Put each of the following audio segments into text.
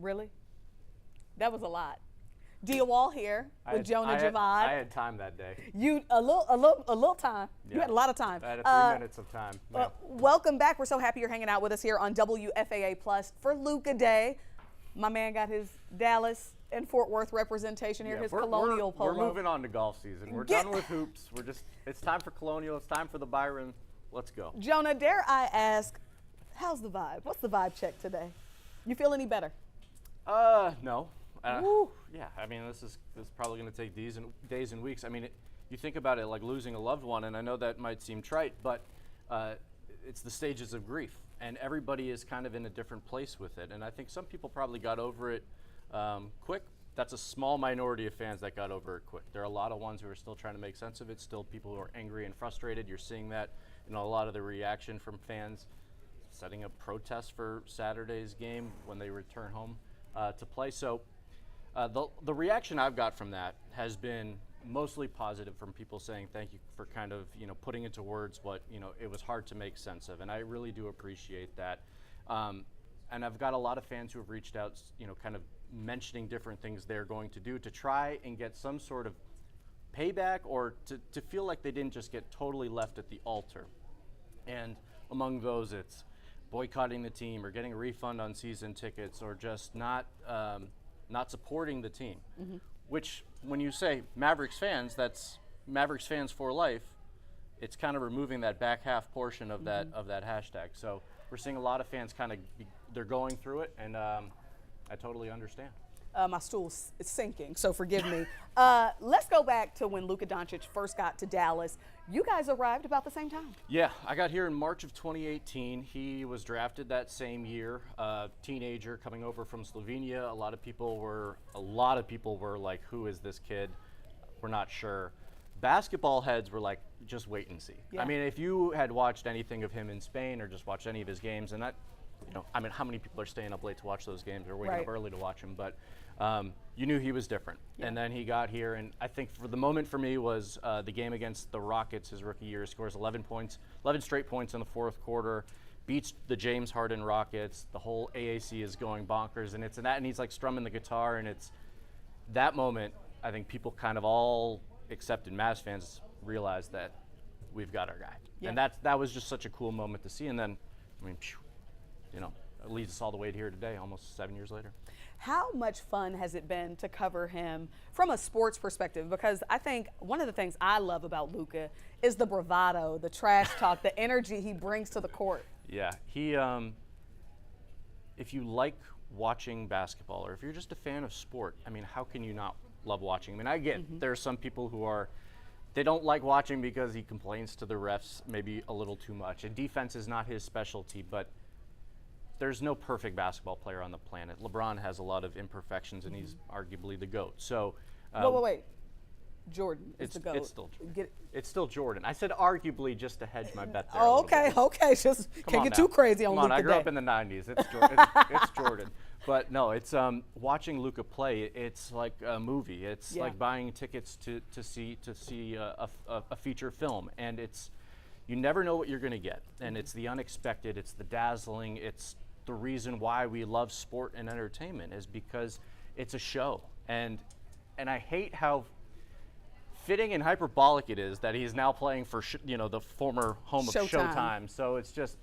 Really? That was a lot. Dia Wall here with Jonah Javad. I had time that day. You a little time. Yeah. You had a lot of time. I had 3 minutes of time. Yeah. Welcome back. We're so happy you're hanging out with us here on WFAA Plus for Luka Day. My man got his Dallas and Fort Worth representation here, his Colonial polo. We're moving on to golf season. We're done with hoops. It's time for Colonial. It's time for the Byron. Let's go. Jonah, dare I ask, how's the vibe? What's the vibe check today? You feel any better? No. Yeah, I mean, this is probably going to take days and weeks. I mean, you think about it like losing a loved one, and I know that might seem trite, but it's the stages of grief, and everybody is kind of in a different place with it. And I think some people probably got over it quick. That's a small minority of fans that got over it quick. There are a lot of ones who are still trying to make sense of it, still people who are angry and frustrated. You're seeing that in a lot of the reaction from fans setting up protests for Saturday's game when they return home to play. So the reaction I've got from that has been mostly positive, from people saying thank you for kind of putting into words what it was hard to make sense of, and I really do appreciate that. And I've got a lot of fans who have reached out, kind of mentioning different things they're going to do to try and get some sort of payback, or to feel like they didn't just get totally left at the altar. And among those, it's boycotting the team, or getting a refund on season tickets, or just not supporting the team. Mm-hmm. Which, when you say Mavericks fans, that's Mavericks fans for life. It's kind of removing that back half portion of that hashtag. So we're seeing a lot of fans kind of they're going through it, and I totally understand. My stool's sinking, so forgive me. Let's go back to when Luka Doncic first got to Dallas. You guys arrived about the same time. Yeah, I got here in March of 2018. He was drafted that same year, teenager coming over from Slovenia. A lot of people were like, "Who is this kid? We're not sure." Basketball heads were like, "Just wait and see." Yeah. I mean, if you had watched anything of him in Spain, or just watched any of his games, and that. I mean, how many people are staying up late to watch those games, or waking up early to watch them? But you knew he was different. Yeah. And then he got here, and I think for the moment for me was the game against the Rockets his rookie year. Scores 11 straight points in the fourth quarter, beats the James Harden Rockets. The whole AAC is going bonkers, and he's like strumming the guitar, and it's that moment. I think people kind of all, except in Mavs fans, realized that we've got our guy, and that was just such a cool moment to see. And then, I mean. It leads us all the way to here today, almost 7 years later. How much fun has it been to cover him from a sports perspective? Because I think one of the things I love about Luka is the bravado, the trash talk, the energy he brings to the court. Yeah, he. If you like watching basketball, or if you're just a fan of sport, I mean, how can you not love watching? I mean, I get there are some people who they don't like watching because he complains to the refs maybe a little too much, and defense is not his specialty, but there's no perfect basketball player on the planet. LeBron has a lot of imperfections, and he's arguably the GOAT. So, wait. Jordan is the GOAT. It's still Jordan. I said arguably just to hedge my bet there. Oh, okay. Just can't get too crazy on Luka. Come on, I grew up in the 90s. It's Jordan. it's Jordan. But no, it's watching Luka play. It's like a movie. It's like buying tickets to see a feature film, and you never know what you're going to get. And it's the unexpected. It's the dazzling. It's the reason why we love sport and entertainment, is because it's a show. And I hate how fitting and hyperbolic it is that he's now playing for the former home of Showtime. So it's just,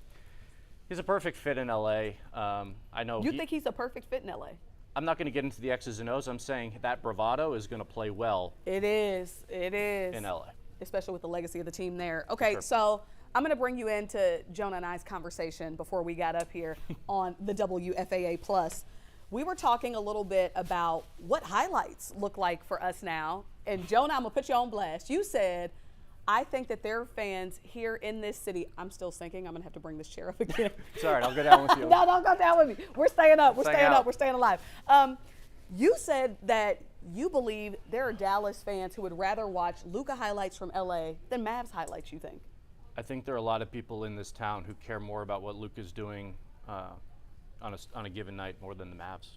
he's a perfect fit in LA. I know. You think he's a perfect fit in LA? I'm not going to get into the X's and O's. I'm saying that bravado is going to play well. It is in LA, especially with the legacy of the team there. Okay, sure. So I'm going to bring you into Jonah and I's conversation before we got up here on the WFAA Plus. We were talking a little bit about what highlights look like for us now. And Jonah, I'm going to put you on blast. You said, I think that there are fans here in this city. I'm still sinking. I'm going to have to bring this chair up again. It's all right. I'll go down with you. No, don't go down with me. We're staying up. We're staying alive. You said that you believe there are Dallas fans who would rather watch Luka highlights from LA than Mavs highlights, you think? I think there are a lot of people in this town who care more about what Luka's doing on a given night more than the Mavs.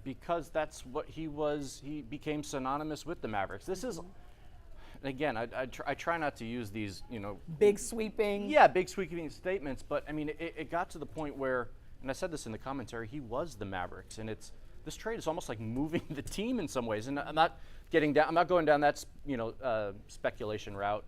Because that's what he was. He became synonymous with the Mavericks. This is, again, I try not to use these, big sweeping. Yeah, big sweeping statements. But I mean, it got to the point where, and I said this in the commentary, he was the Mavericks, and this trade is almost like moving the team in some ways. And I'm not going down that speculation route,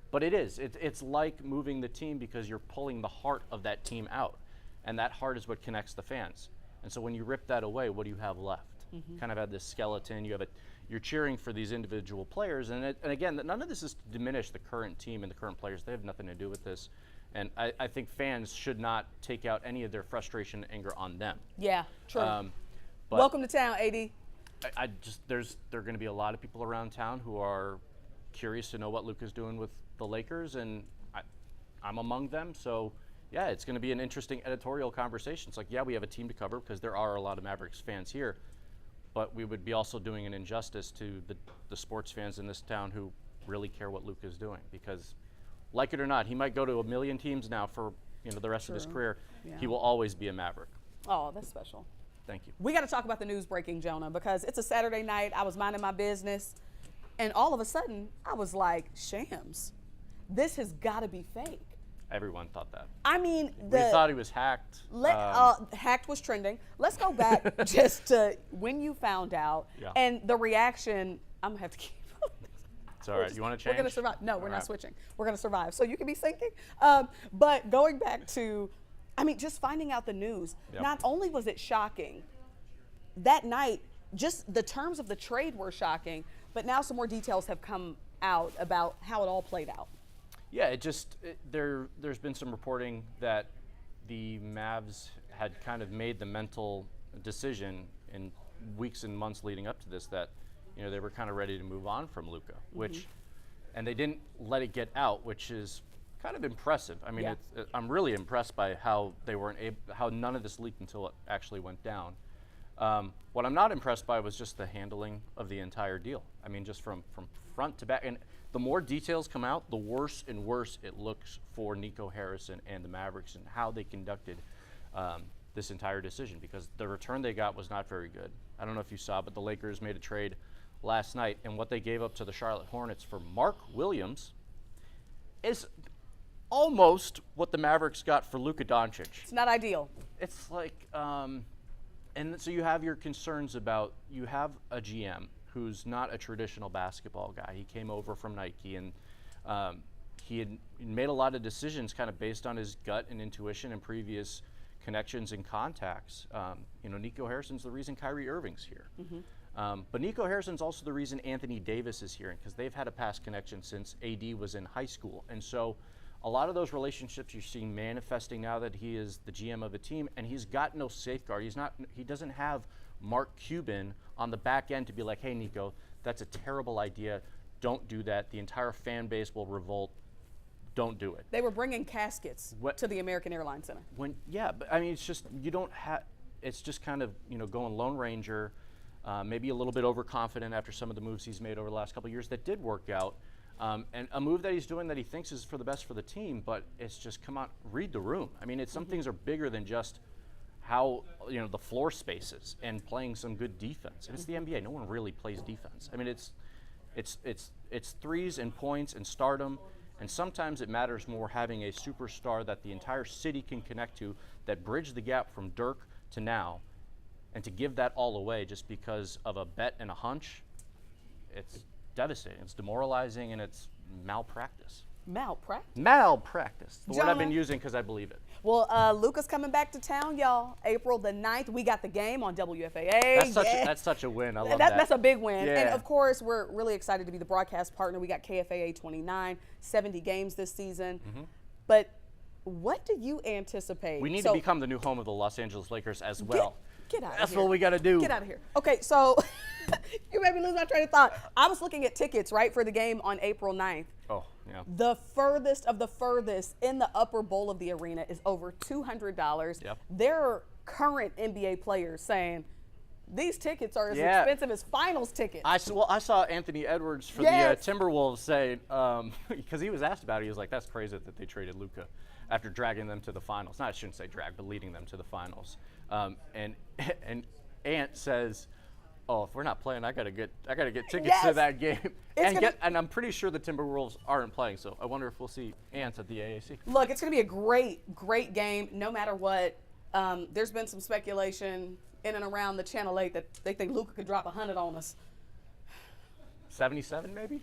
but it is. It's like moving the team because you're pulling the heart of that team out, and that heart is what connects the fans. And so when you rip that away, what do you have left? Kind of have this skeleton. You're cheering for these individual players, and again, none of this is to diminish the current team and the current players. They have nothing to do with this. And I think fans should not take out any of their frustration and anger on them. Yeah, true. Welcome to town, AD. There are going to be a lot of people around town who are curious to know what Luka's doing with the Lakers, and I'm among them. So, yeah, it's going to be an interesting editorial conversation. It's like, yeah, we have a team to cover because there are a lot of Mavericks fans here, but we would be also doing an injustice to the sports fans in this town who really care what Luka's doing, because like it or not, he might go to a million teams now for the rest of his career. Yeah. He will always be a Maverick. Oh, that's special. Thank you. We got to talk about the news breaking, Jonah, because it's a Saturday night. I was minding my business, and all of a sudden, I was like, shams. This has got to be fake. Everyone thought that. I mean, we thought he was hacked. Hacked was trending. Let's go back just to when you found out, and the reaction. I'm going to have to keep. It's all right. You want to change? We're going to survive. No, we're not switching. We're going to survive. So you can be sinking. But going back to, just finding out the news, not only was it shocking, that night, just the terms of the trade were shocking, but now some more details have come out about how it all played out. Yeah, there's been some reporting that the Mavs had kind of made the mental decision in weeks and months leading up to this that they were kind of ready to move on from Luka, and they didn't let it get out, which is kind of impressive. I'm really impressed by how they weren't how none of this leaked until it actually went down. What I'm not impressed by was just the handling of the entire deal. Just from front to back, and the more details come out, the worse and worse it looks for Nico Harrison and the Mavericks and how they conducted this entire decision, because the return they got was not very good. I don't know if you saw, but the Lakers made a trade last night, and what they gave up to the Charlotte Hornets for Mark Williams is almost what the Mavericks got for Luka Doncic. It's not ideal. It's like, and so you have your concerns about, you have a GM who's not a traditional basketball guy. He came over from Nike, and he had made a lot of decisions kind of based on his gut and intuition and previous connections and contacts. Nico Harrison's the reason Kyrie Irving's here. But Nico Harrison's also the reason Anthony Davis is here, because they've had a past connection since AD was in high school. And so a lot of those relationships you're seeing manifesting now that he is the GM of a team, and he's got no safeguard. He doesn't have Mark Cuban on the back end to be like, hey, Nico, that's a terrible idea. Don't do that. The entire fan base will revolt. Don't do it. They were bringing caskets to the American Airlines Center. But it's just, you don't have, it's just kind of, going Lone Ranger, maybe a little bit overconfident after some of the moves he's made over the last couple of years that did work out. And a move that he's doing that he thinks is for the best for the team, but it's just, come on, read the room. Some things are bigger than just how, the floor spaces and playing some good defense. And it's the NBA. No one really plays defense. It's threes and points and stardom. And sometimes it matters more having a superstar that the entire city can connect to, that bridged the gap from Dirk to now, and to give that all away just because of a bet and a hunch, it's devastating. It's demoralizing, and it's malpractice. Malpractice. The word I've been using because I believe it. Well, Luka's coming back to town, y'all. April the 9th. We got the game on WFAA. That's such a win. I love that. That's a big win. Yeah. And, of course, we're really excited to be the broadcast partner. We got KFAA 29, 70 games this season. But what do you anticipate? We need to become the new home of the Los Angeles Lakers as well. Get out of here. That's what we got to do. Get out of here. Okay, so you made me lose my train of thought. I was looking at tickets, for the game on April 9th. Oh, yeah. The furthest of the furthest in the upper bowl of the arena is over $200. Yep. There are current NBA players saying these tickets are as expensive as finals tickets. I saw Anthony Edwards for the Timberwolves say, because he was asked about it, he was like, that's crazy that they traded Luka after dragging them to the finals. No, I shouldn't say drag, but leading them to the finals. And Ant says, oh, if we're not playing, I gotta get tickets to that game. And I'm pretty sure the Timberwolves aren't playing, so I wonder if we'll see Ants at the AAC. Look, it's gonna be a great game, no matter what. There's been some speculation in and around the Channel 8 that they think Luka could drop 100 on us. 77 maybe?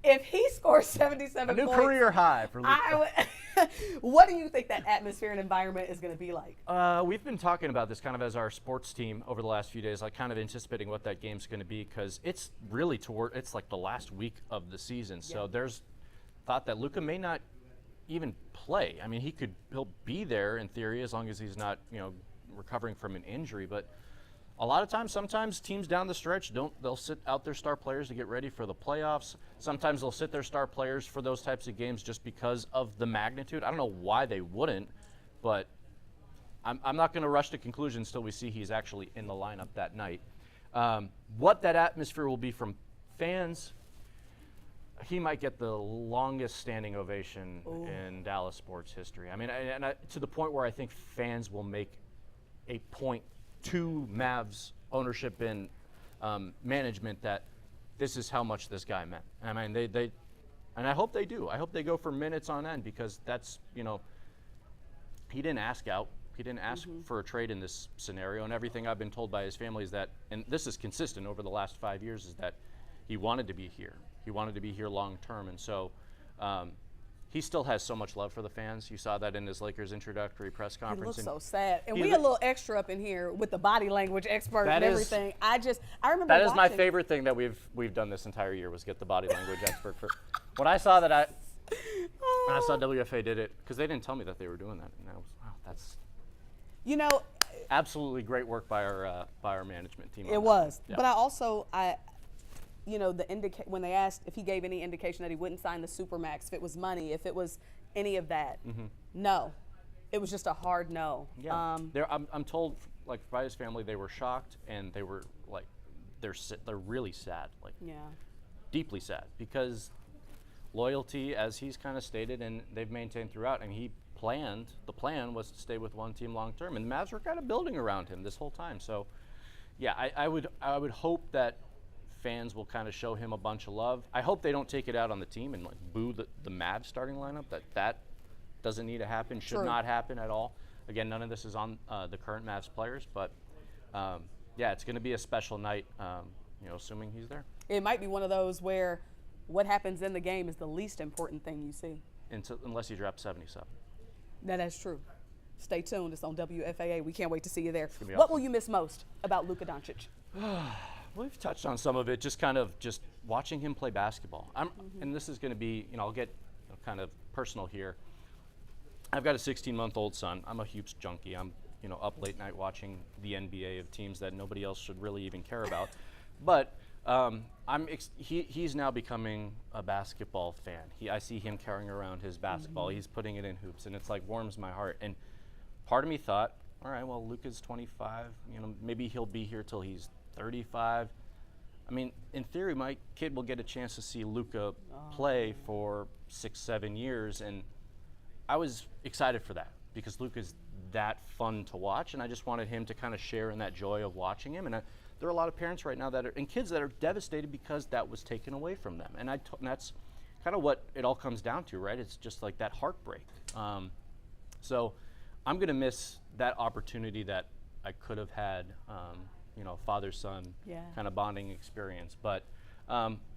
If he scores 77 a new points, career high for Luka. What do you think that atmosphere and environment is going to be like? We've been talking about this kind of as our sports team over the last few days, like kind of anticipating what that game's going to be, because it's really it's like the last week of the season. Yeah. So there's thought that Luka may not even play. I mean, he'll be there in theory as long as he's not, recovering from an injury. But a lot of times, sometimes teams down the stretch they'll sit out their star players to get ready for the playoffs. Sometimes they'll sit their star players for those types of games just because of the magnitude. I don't know why they wouldn't, but I'm not going to rush to conclusions until we see he's actually in the lineup that night. What that atmosphere will be from fans, he might get the longest standing ovation in Dallas sports history. I mean, to the point where I think fans will make a point to Mavs ownership and management that this is how much this guy meant. I mean, they and I hope they do. I hope they go for minutes on end, because that's, he didn't ask out. He didn't ask for a trade in this scenario, and everything I've been told by his family is that, and this is consistent over the last 5 years, is that he wanted to be here. He wanted to be here long term, and so he still has so much love for the fans. You saw that in his Lakers introductory press conference. He looks so sad, and we a little extra up in here with the body language expert and everything. I remember that is my favorite thing that we've done this entire year, was get the body language expert for. When I saw that, when I saw WFAA did it, because they didn't tell me that they were doing that, and I was, wow, that's absolutely great work by our management team. It was, yeah. But I also when they asked if he gave any indication that he wouldn't sign the Supermax, if it was money, if it was any of that, no, it was just a hard no. Yeah, I'm told, like, by his family, they were shocked, and they were like, they're really sad, like, deeply sad, because loyalty, as he's kind of stated, and they've maintained throughout, and the plan was to stay with one team long term, and the Mavs were kind of building around him this whole time. So, yeah, I would hope that fans will kind of show him a bunch of love. I hope they don't take it out on the team and like boo the Mavs starting lineup. That doesn't need to happen, should not happen at all. Again, none of this is on the current Mavs players, but yeah, it's going to be a special night, assuming he's there. It might be one of those where what happens in the game is the least important thing you see. Unless you drop 77. That's true. Stay tuned. It's on WFAA. We can't wait to see you there. What awesome. will you miss most about Luka Doncic? We've touched on some of it, just watching him play basketball. And this is going to be, I'll get kind of personal here. I've got a 16-month-old son. I'm a hoops junkie. I'm, up late night watching the NBA of teams that nobody else should really even care about. But he's now becoming a basketball fan. I see him carrying around his basketball. He's putting it in hoops, and it's like warms my heart. And part of me thought, all right, well, Luka's 25. Maybe he'll be here till he's 35. I mean, in theory, my kid will get a chance to see Luka play for 6-7 years, and I was excited for that because Luka's that fun to watch, and I just wanted him to kind of share in that joy of watching him. And there are a lot of parents right now and kids that are devastated because that was taken away from them, and that's kind of what it all comes down to, right? It's just like that heartbreak. So I'm going to miss that opportunity that I could have had. Father-son kind of bonding experience. But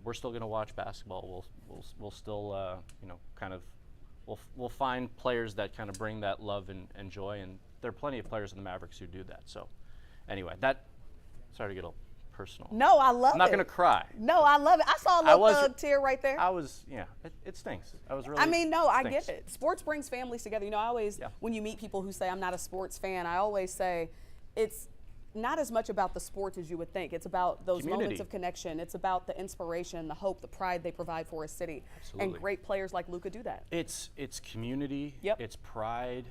we're still going to watch basketball. We'll still, we'll find players that kind of bring that love and joy, and there are plenty of players in the Mavericks who do that. So, anyway, sorry to get a little personal. No, I love it. I'm not going to cry. No, I love it. I saw a little tear right there. It stinks. I get it. Sports brings families together. I always, when you meet people who say, I'm not a sports fan, I always say, it's not as much about the sports as you would think. It's about those moments of connection. It's about the inspiration, the hope, the pride they provide for a city. Absolutely. And great players like Luka do that. It's community. Yep. It's pride.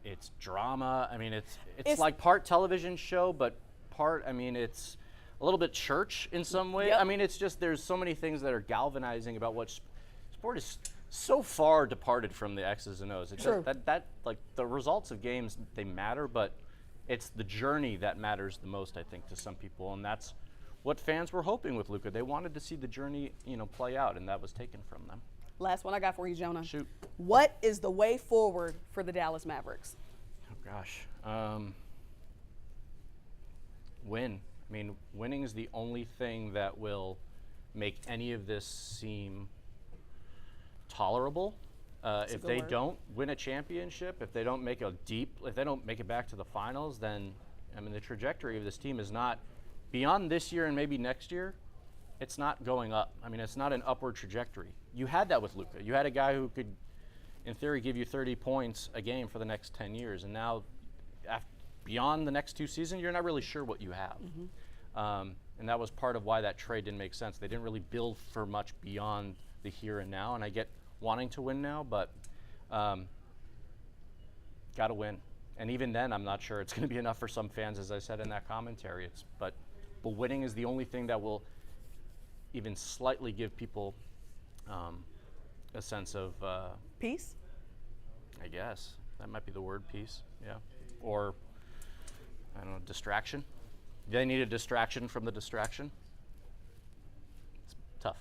It's drama. I mean, it's like part television show, but part. I mean, it's a little bit church in some way. Yep. I mean, it's just there's so many things that are galvanizing about what sport is. So far departed from the X's and O's. True. That like the results of games, they matter, but it's the journey that matters the most, I think, to some people, and that's what fans were hoping with Luka. They wanted to see the journey, play out, and that was taken from them. Last one I got for you, Jonah. Shoot. What is the way forward for the Dallas Mavericks? gosh. Win. I mean, winning is the only thing that will make any of this seem tolerable. If they don't win a championship, if they don't make it back to the finals, then I mean the trajectory of this team is not beyond this year and maybe next year. It's not going up. I mean, it's not an upward trajectory. You had that with Luka. You had a guy who could, in theory, give you 30 points a game for the next 10 years, and now, beyond the next 2 seasons, you're not really sure what you have. And that was part of why that trade didn't make sense. They didn't really build for much beyond the here and now, and I get wanting to win now, but got to win. And even then, I'm not sure it's going to be enough for some fans, as I said in that commentary. But winning is the only thing that will even slightly give people a sense of peace. I guess that might be the word, peace. Yeah, or I don't know, distraction. They need a distraction from the distraction. It's tough.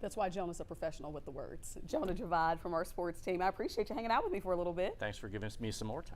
That's why Jonah's a professional with the words. Jonah Javad from our sports team. I appreciate you hanging out with me for a little bit. Thanks for giving me some more time.